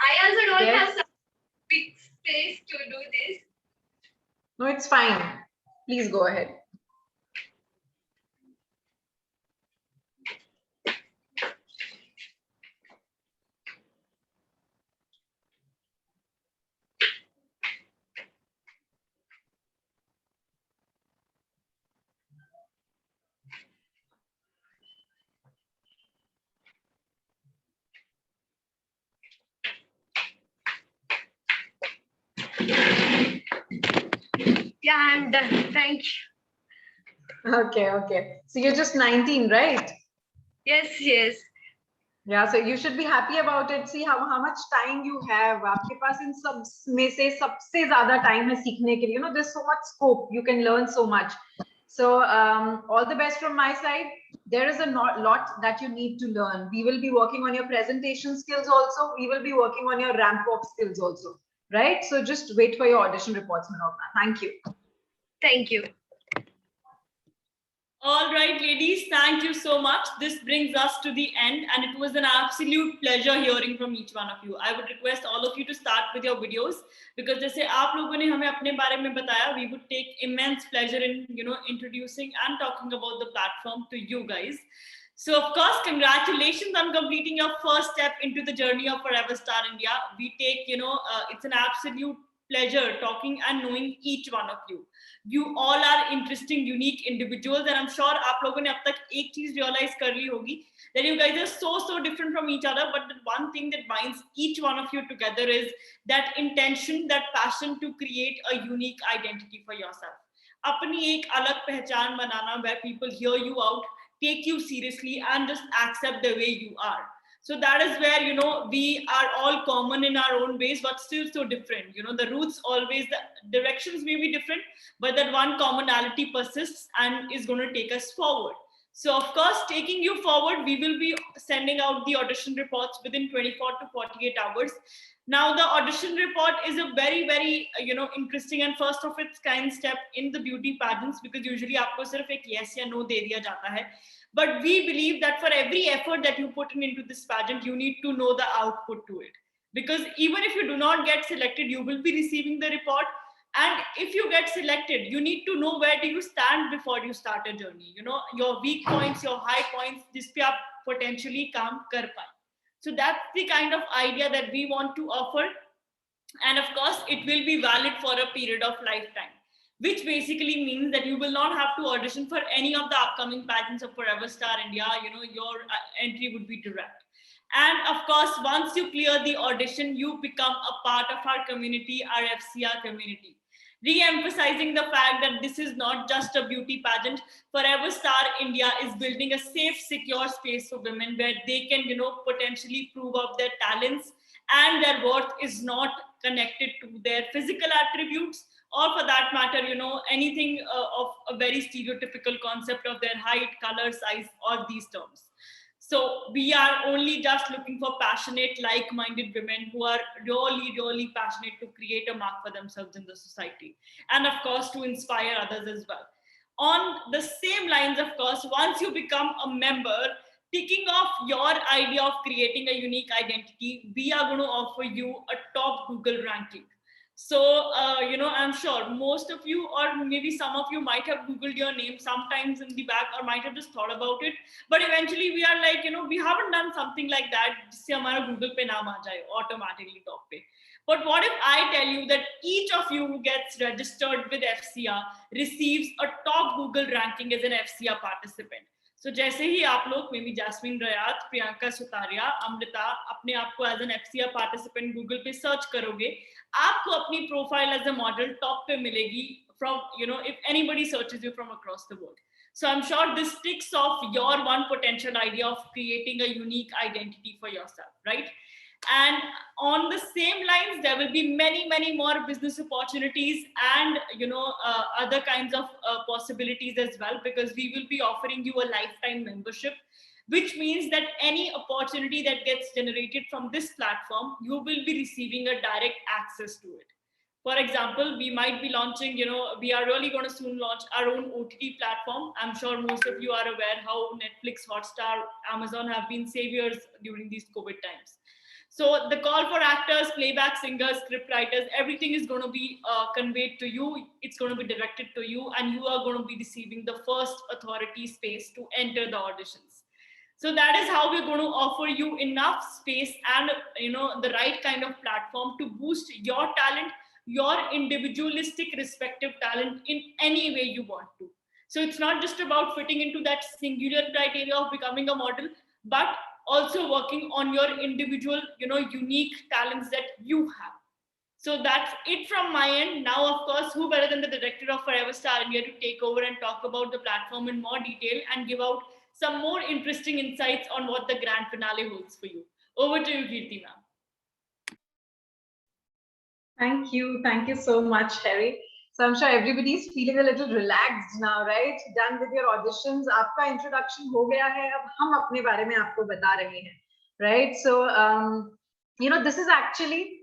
I also don't Yes. have some big space to do this. No, it's fine. Please go ahead. Yeah, I'm done. Thank you. Okay. So you're just 19, right? Yes. Yeah, so you should be happy about it. See how much time you have. आपके पास इन सब में से सबसे ज़्यादा time है सीखने के लिए. You know, there's so much scope. You can learn so much. So all the best from my side. There is a lot that you need to learn. We will be working on your presentation skills also. We will be working on your ramp walk skills also. Right? So just wait for your audition reports, Manogna. Thank you. Thank you. All right, ladies, thank you so much. This brings us to the end, and it was an absolute pleasure hearing from each one of you. I would request all of you to start with your videos, because जैसे आप लोगों ने हमें अपने बारे में बताया, we would take immense pleasure in introducing and talking about the platform to you guys. So of course, congratulations on completing your first step into the journey of Forever Star India. We take it's an absolute pleasure talking and knowing each one of you. You all are interesting, unique individuals, and I'm sure आप लोगों ने अब तक एक चीज realize कर ली होगी, that you guys are so different from each other, but the one thing that binds each one of you together is that intention, that passion to create a unique identity for yourself. अपनी एक अलग पहचान बनाना, where people hear you out, take you seriously, and just accept the way you are. So that is where, we are all common in our own ways, but still so different. The roots always, the directions may be different, but that one commonality persists and is going to take us forward. So of course, taking you forward, we will be sending out the audition reports within 24 to 48 hours. Now, the audition report is a very, interesting and first of its kind step in the beauty pageants, because usually आपको सिर्फ एक yes या no दे दिया जाता है. But we believe that for every effort that you put into this pageant, you need to know the output to it. Because even if you do not get selected, you will be receiving the report. And if you get selected, you need to know where do you stand before you start a journey. Your weak points, your high points, जिस पे आप potentially काम कर पाएं. So that's the kind of idea that we want to offer. And of course, it will be valid for a period of lifetime, which basically means that you will not have to audition for any of the upcoming pageants of Forever Star India. Your entry would be direct. And of course, once you clear the audition, you become a part of our community, our FCR community. Re-emphasizing the fact that this is not just a beauty pageant. Forever Star India is building a safe, secure space for women where they can, potentially prove up their talents, and their worth is not connected to their physical attributes, or for that matter, anything of a very stereotypical concept of their height, color, size, or these terms. So we are only just looking for passionate, like-minded women who are really passionate to create a mark for themselves in the society. And of course, to inspire others as well. On the same lines, of course, once you become a member, ticking off your idea of creating a unique identity, we are going to offer you a top Google ranking. So, I'm sure most of you, or maybe some of you, might have Googled your name sometimes in the back, or might have just thought about it. But eventually we are like, we haven't done something like that, जिससे हमारा Google पे नाम आ जाए automatically top पे. But what if I tell you that each of you who gets registered with FCR receives a top Google ranking as an FCR participant? So जैसे ही आप लोग, maybe Jasmine Rayat, Priyanka Sutaria, Amrita, अपने आप को as an FCR participant Google पे search करोगे, आपको अपनी profile as a model top पे मिलेगी from, if anybody searches you from across the world. So I'm sure this ticks off your one potential idea of creating a unique identity for yourself, right? And on the same lines, there will be many more business opportunities and other kinds of possibilities as well, because we will be offering you a lifetime membership, which means that any opportunity that gets generated from this platform, you will be receiving a direct access to it. For example, we might be launching, we are really going to soon launch our own OTT platform. I'm sure most of you are aware how Netflix, Hotstar, Amazon have been saviors during these COVID times. So the call for actors, playback singers, script writers, everything is going to be conveyed to you. It's going to be directed to you, and you are going to be receiving the first authority space to enter the auditions. So that is how we're going to offer you enough space and the right kind of platform to boost your talent, your individualistic respective talent in any way you want to. So it's not just about fitting into that singular criteria of becoming a model, but also working on your individual, unique talents that you have. So that's it from my end. Now, of course, who better than the director of Forever Star India to take over and talk about the platform in more detail and give out some more interesting insights on what the grand finale holds for you. Over to you, Kirti ma'am. Thank you. Thank you so much, Harry. So I'm sure everybody's feeling a little relaxed now, right? Done with your auditions. आपका introduction हो गया है. अब हम अपने बारे में आपको बता रहे हैं, right? So, this is actually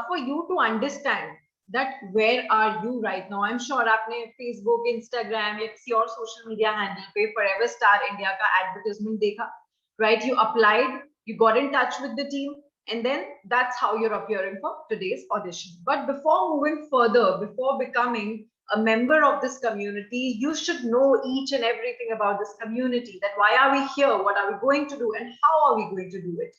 for you to understand that where are you right now. I'm sure आपने Facebook, Instagram, या किसी और social media handle पे Forever Star India का advertisement देखा, right? You applied, you got in touch with the team, and then that's how you're appearing for today's audition. But before moving further, before becoming a member of this community, you should know each and everything about this community, that why are we here, what are we going to do, and how are we going to do it,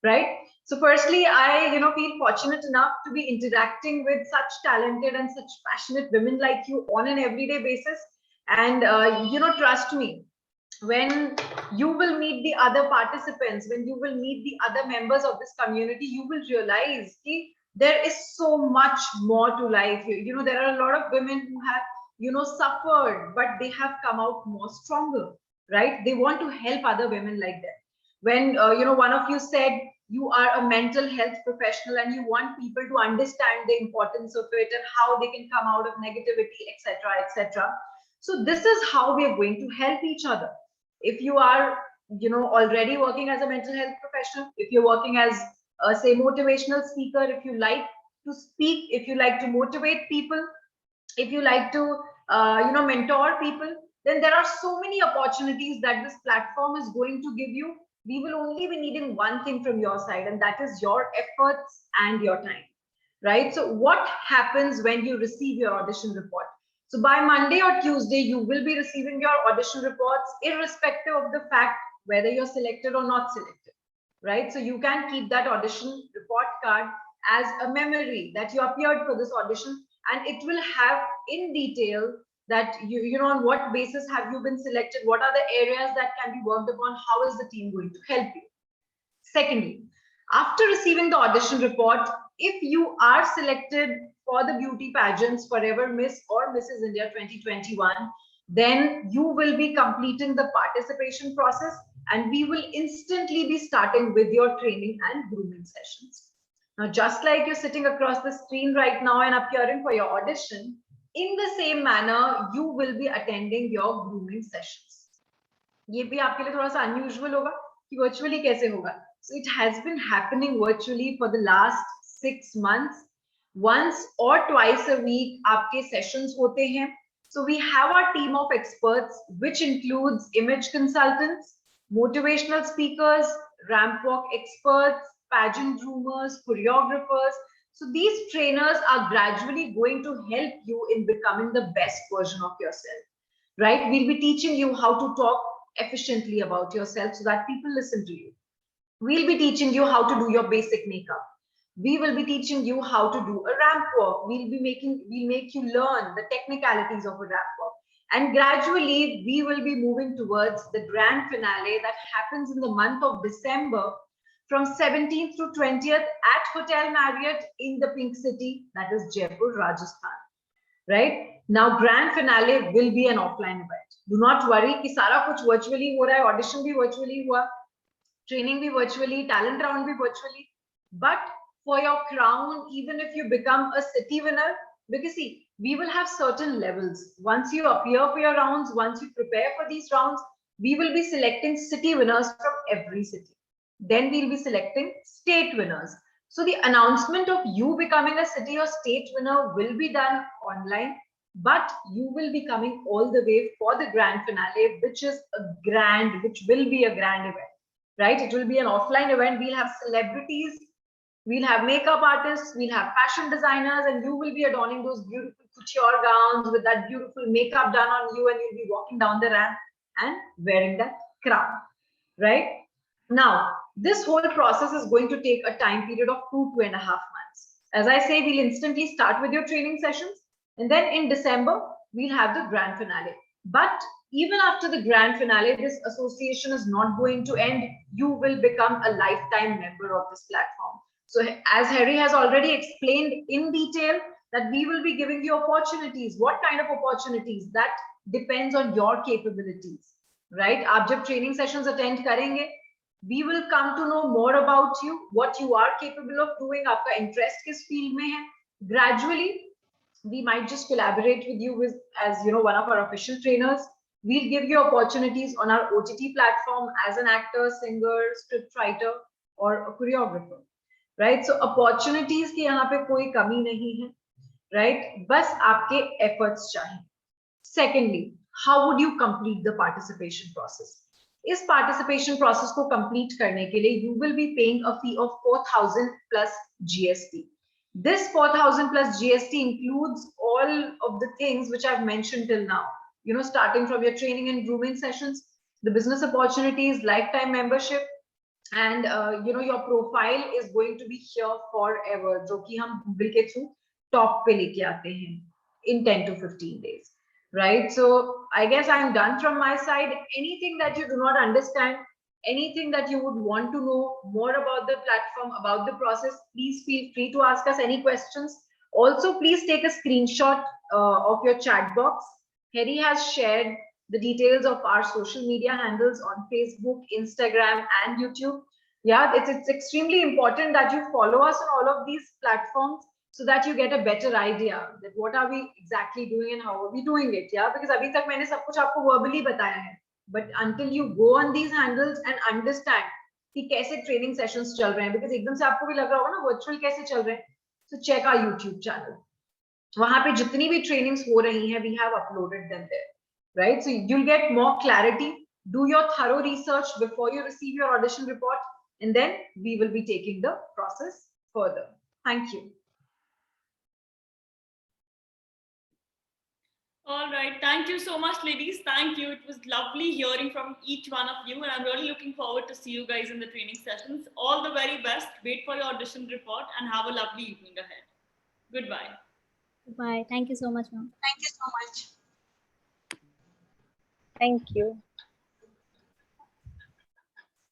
right? So firstly, I feel fortunate enough to be interacting with such talented and such passionate women like you on an everyday basis. And trust me, when you will meet the other participants, when you will meet the other members of this community, you will realize that there is so much more to life. There are a lot of women who have, suffered, but they have come out more stronger, right? They want to help other women like that. When, one of you said you are a mental health professional and you want people to understand the importance of it and how they can come out of negativity, etc., etc. So this is how we are going to help each other. If you are, already working as a mental health professional, if you're working as say motivational speaker, if you like to speak, if you like to motivate people, if you like to, mentor people, then there are so many opportunities that this platform is going to give you. We will only be needing one thing from your side, and that is your efforts and your time, right? So what happens when you receive your audition report? So by Monday or Tuesday, you will be receiving your audition reports, irrespective of the fact whether you're selected or not selected, right? So you can keep that audition report card as a memory that you appeared for this audition, and it will have in detail that on what basis have you been selected, what are the areas that can be worked upon, how is the team going to help you. Secondly, after receiving the audition report, if you are selected for the beauty pageants Forever Miss or Mrs. India 2021, then you will be completing the participation process, and we will instantly be starting with your training and grooming sessions. Now, just like you're sitting across the screen right now and appearing for your audition, in the same manner, you will be attending your grooming sessions. ये भी आपके लिए थोड़ा सा unusual होगा कि virtually कैसे होगा. So it has been happening virtually for the last 6 months. Once or twice a week, आपके sessions होते हैं. So we have our team of experts, which includes image consultants, motivational speakers, ramp walk experts, pageant groomers, choreographers. So these trainers are gradually going to help you in becoming the best version of yourself, right? We'll be teaching you how to talk efficiently about yourself so that people listen to you. We'll be teaching you how to do your basic makeup. We will be teaching you how to do a ramp walk. We'll make you learn the technicalities of a ramp walk. And gradually, we will be moving towards the grand finale that happens in the month of December, from 17th to 20th at Hotel Marriott in the Pink City, that is Jaipur, Rajasthan, right? Now, grand finale will be an offline event. Do not worry कि सारा कुछ virtually हो रहा है, audition भी virtually हुआ, training भी virtually, talent round भी virtually. But for your crown, even if you become a city winner, because see, we will have certain levels. Once you appear for your rounds, once you prepare for these rounds, we will be selecting city winners from every city. Then we'll be selecting state winners. So the announcement of you becoming a city or state winner will be done online, but you will be coming all the way for the grand finale, which will be a grand event, right? It will be an offline event. We'll have celebrities, we'll have makeup artists, we'll have fashion designers, and you will be adorning those beautiful couture gowns with that beautiful makeup done on you, and you'll be walking down the ramp and wearing that crown, right? Now, this whole process is going to take a time period of 2.5 months. As I say, we'll instantly start with your training sessions, and then in December, we'll have the grand finale. But even after the grand finale, this association is not going to end. You will become a lifetime member of this platform. So as Harry has already explained in detail, that we will be giving you opportunities. What kind of opportunities? That depends on your capabilities, right? आप जब training sessions attend करेंगे, we will come to know more about you, what you are capable of doing, आपका interest किस field में है. Gradually, we might just collaborate with you with, as you know, one of our official trainers. We'll give you opportunities on our OTT platform as an actor, singer, scriptwriter, or a choreographer, right? So opportunities की यहाँ पे कोई कमी नहीं है, right? बस आपके efforts चाहिए. Secondly, how would you complete the participation process? इस participation process को complete करने के लिए you will be paying a fee of 4,000 plus GST. This 4,000 plus GST includes all of the things which I've mentioned till now. You know, starting from your training and grooming sessions, the business opportunities, lifetime membership, and you know, your profile is going to be here forever, जो कि हम Google के through top पे लेके आते हैं in 10 to 15 days, right? So I guess I'm done from my side. Anything that you do not understand, anything that you would want to know more about the platform, about the process, please feel free to ask us any questions. Also, please take a screenshot of your chat box. Harry has shared the details of our social media handles on Facebook, Instagram, and YouTube. Yeah, it's extremely important that you follow us on all of these platforms so that you get a better idea that what are we exactly doing and how are we doing it. Yeah, because abhi tak maine sab kuch aapko verbally bataya hai, but until you go on these handles and understand कि कैसे training sessions चल रहे हैं, because एकदम से आपको भी लग रहा होगा ना virtual कैसे चल रहे हैं, so check our YouTube channel. वहां पे जितनी भी trainings हो रही हैं, we have uploaded them there, right? So you'll get more clarity. Do your thorough research before you receive your audition report, and then we will be taking the process further. Thank you. All right. Thank you so much, ladies. Thank you. It was lovely hearing from each one of you. And I'm really looking forward to see you guys in the training sessions. All the very best. Wait for your audition report and have a lovely evening ahead. Goodbye. Bye. Thank you so much, ma'am. Thank you so much. Thank you.